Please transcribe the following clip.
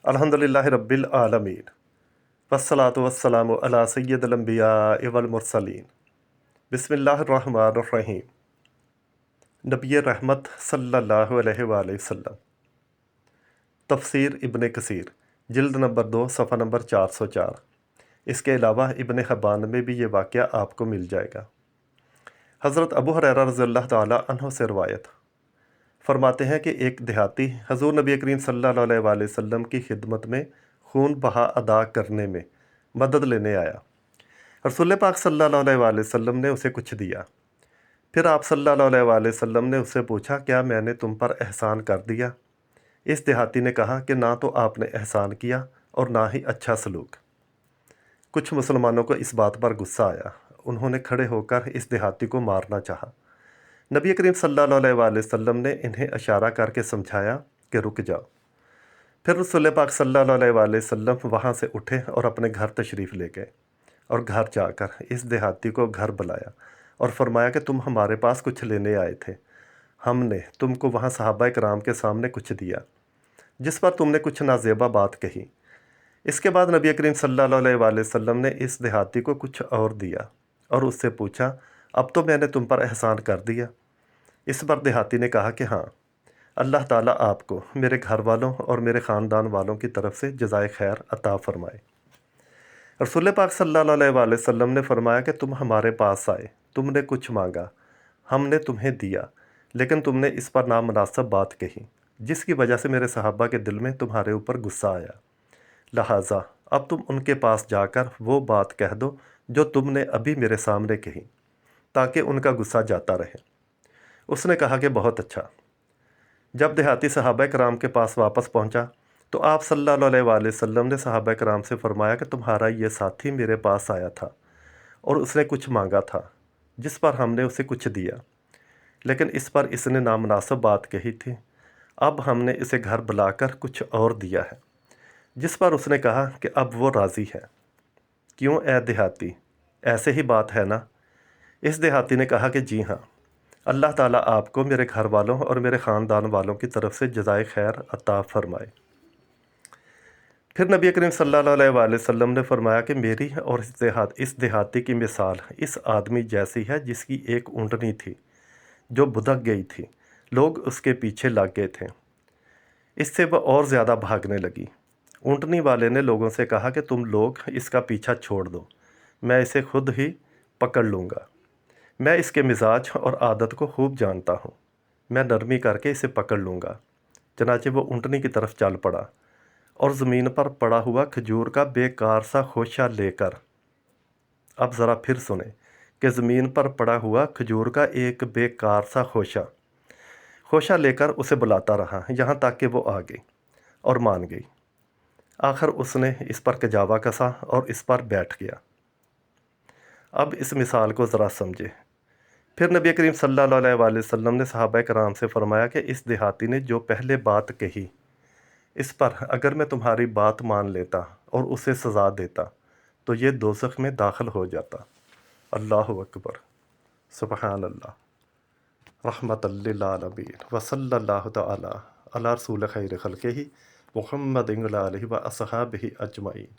الحمدللہ رب العالمین والصلاة والسلام علی سید الانبیاء والمرسلین بسم اللہ الرحمن الرحیم نبی رحمت صلی اللہ علیہ وآلہ وسلم تفسیر ابن کثیر جلد نمبر 2 صفحہ نمبر 404۔ اس کے علاوہ ابن حبان میں بھی یہ واقعہ آپ کو مل جائے گا۔ حضرت ابو ہریرہ رضی اللہ تعالیٰ عنہ سے روایت فرماتے ہیں کہ ایک دیہاتی حضور نبی کریم صلی اللہ علیہ وآلہ وسلم کی خدمت میں خون بہا ادا کرنے میں مدد لینے آیا۔ رسول پاک صلی اللہ علیہ وآلہ وسلم نے اسے کچھ دیا۔ پھر آپ صلی اللہ علیہ وآلہ وسلم نے اس سے پوچھا، کیا میں نے تم پر احسان کر دیا؟ اس دیہاتی نے کہا کہ نہ تو آپ نے احسان کیا اور نہ ہی اچھا سلوک۔ کچھ مسلمانوں کو اس بات پر غصہ آیا۔ انہوں نے کھڑے ہو کر اس دیہاتی کو مارنا چاہا۔ نبی کریم صلی اللہ علیہ وآلہ وسلم نے انہیں اشارہ کر کے سمجھایا کہ رک جاؤ۔ پھر رسول پاک صلی اللہ علیہ وآلہ وسلم وہاں سے اٹھے اور اپنے گھر تشریف لے گئے، اور گھر جا کر اس دیہاتی کو گھر بلایا اور فرمایا کہ تم ہمارے پاس کچھ لینے آئے تھے، ہم نے تم کو وہاں صحابہ کرام کے سامنے کچھ دیا جس پر تم نے کچھ نازیبا بات کہی۔ اس کے بعد نبی کریم صلی اللہ علیہ وآلہ وسلم نے اس دیہاتی کو کچھ اور دیا اور اس سے پوچھا، اب تو میں نے تم پر احسان کر دیا؟ اس پر دیہاتی نے کہا کہ ہاں، اللہ تعالیٰ آپ کو میرے گھر والوں اور میرے خاندان والوں کی طرف سے جزائے خیر عطا فرمائے۔ رسول پاک صلی اللہ علیہ وآلہ وسلم نے فرمایا کہ تم ہمارے پاس آئے، تم نے کچھ مانگا، ہم نے تمہیں دیا، لیکن تم نے اس پر نامناسب بات کہی جس کی وجہ سے میرے صحابہ کے دل میں تمہارے اوپر غصہ آیا۔ لہٰذا اب تم ان کے پاس جا کر وہ بات کہہ دو جو تم نے ابھی میرے سامنے کہی، تاکہ ان کا غصہ جاتا رہے۔ اس نے کہا کہ بہت اچھا۔ جب دیہاتی صحابہ کرام کے پاس واپس پہنچا تو آپ صلی اللہ علیہ وآلہ وسلم نے صحابہ کرام سے فرمایا کہ تمہارا یہ ساتھی میرے پاس آیا تھا اور اس نے کچھ مانگا تھا جس پر ہم نے اسے کچھ دیا، لیکن اس پر اس نے نامناسب بات کہی تھی۔ اب ہم نے اسے گھر بلا کر کچھ اور دیا ہے، جس پر اس نے کہا کہ اب وہ راضی ہے۔ کیوں اے دیہاتی، ایسے ہی بات ہے نا؟ اس دیہاتی نے کہا کہ جی ہاں، اللہ تعالیٰ آپ کو میرے گھر والوں اور میرے خاندان والوں کی طرف سے جزائے خیر عطا فرمائے۔ پھر نبی کریم صلی اللہ علیہ وآلہ وسلم نے فرمایا کہ میری اور اس دیہاتی کی مثال اس آدمی جیسی ہے جس کی ایک اونٹنی تھی جو بھدک گئی تھی، لوگ اس کے پیچھے لگ گئے تھے، اس سے وہ اور زیادہ بھاگنے لگی۔ اونٹنی والے نے لوگوں سے کہا کہ تم لوگ اس کا پیچھا چھوڑ دو، میں اسے خود ہی پکڑ لوں گا، میں اس کے مزاج اور عادت کو خوب جانتا ہوں، میں نرمی کر کے اسے پکڑ لوں گا۔ چنانچہ وہ اونٹنی کی طرف چل پڑا اور زمین پر پڑا ہوا کھجور کا بیکار سا خوشہ لے کر، اب ذرا پھر سنیں کہ زمین پر پڑا ہوا کھجور کا ایک بیکار سا خوشہ لے کر اسے بلاتا رہا یہاں تک کہ وہ آ گئی اور مان گئی۔ آخر اس نے اس پر کجاوا کسا اور اس پر بیٹھ گیا۔ اب اس مثال کو ذرا سمجھے۔ پھر نبی کریم صلی اللہ علیہ وآلہ وسلم نے صحابہ کرام سے فرمایا کہ اس دیہاتی نے جو پہلے بات کہی، اس پر اگر میں تمہاری بات مان لیتا اور اسے سزا دیتا تو یہ دوزخ میں داخل ہو جاتا۔ اللہ اکبر، سبحان اللہ، رحمت للعالمین، وصلی اللہ تعالی علی رسول خیر خلقہ محمد علیہ و اصحابہ اجمعین۔